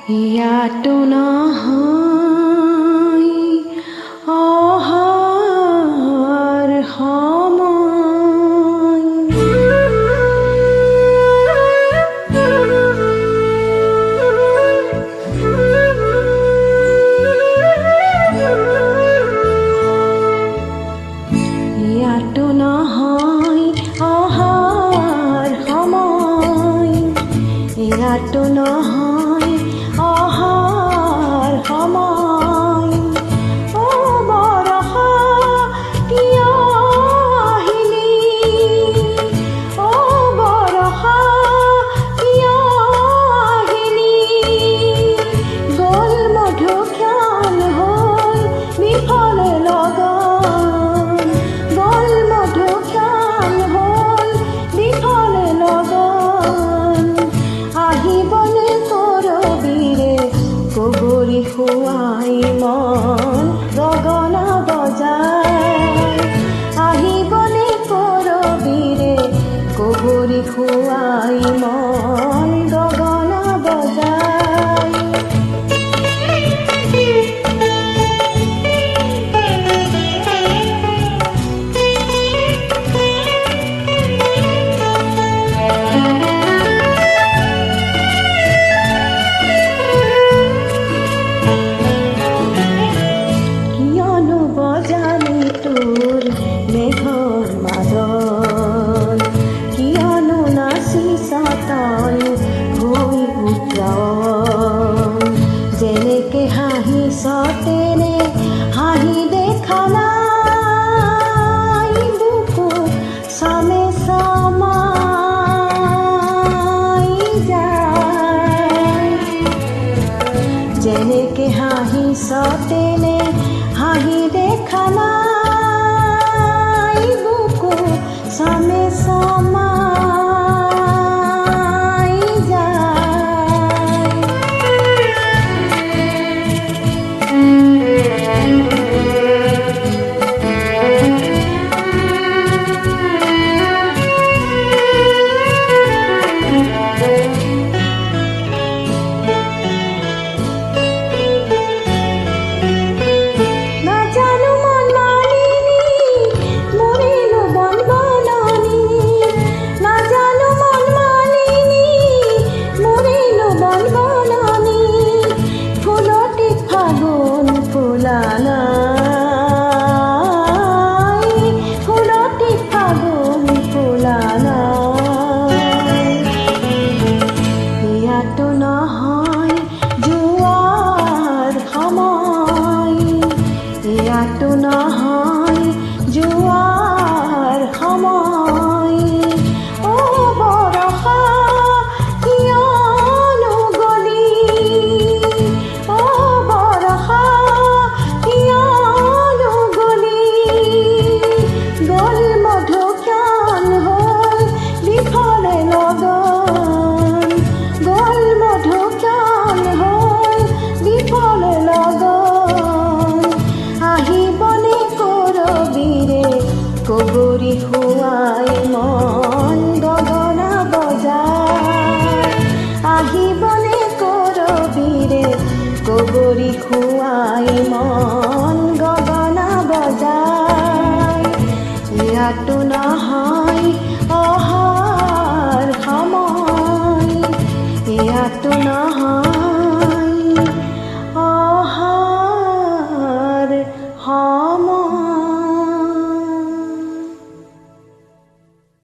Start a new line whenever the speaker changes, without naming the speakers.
ইয়াতো নহয় অহাৰ সময়, ইয়াতো নহয় অহাৰ সময়, ইয়াতো নহয় অহাৰ সময়। ও বৰষা কিয় আহিলি, ও বৰষা কিয় আহিলি, গ'ল মধুক্ষণ হৈ বিফলে লগন, গ'ল মধুক্ষণ হৈ বিফলে লগন। আহিবনে কৰবীৰে কগৰী খুৱাই মন গগনা বজাই, আহিবনে কৰবীৰে কগৰী খুৱাই মন গগনা বজাই। তোৰ মেঘৰ মাদল কিয়নো নাচিছ তই হৈ উজ্জ্বল, যেনেকে হাঁহিছ তেনে হাঁহি দেখা নাই, বুকু চামে চামাই যায়, যেনেকে হাঁহিছ তেনে হাঁহি দেখা নাই, বুকু চামে চামাই যায়। ইয়াতো নহয় জোৱাৰ সময়, ইয়াতো নহয় জোৱাৰ সময়। ও বৰষা কিয়নো গলি, ও বৰষা কিয়নো গলি, গ'ল মধুক্ষণ হৈ বিফলে লগন, গ'ল মধুক্ষণ হৈ বিফলে লগন। আহিবনে কৰবীৰে কগৰী খুৱাই মন গগনা বজাই, আহিবনে কৰবীৰে কগৰী খুৱাই মন গগনা বজাই। ইয়াতো নহয় অহাৰ সময়, ইয়াতো নহয়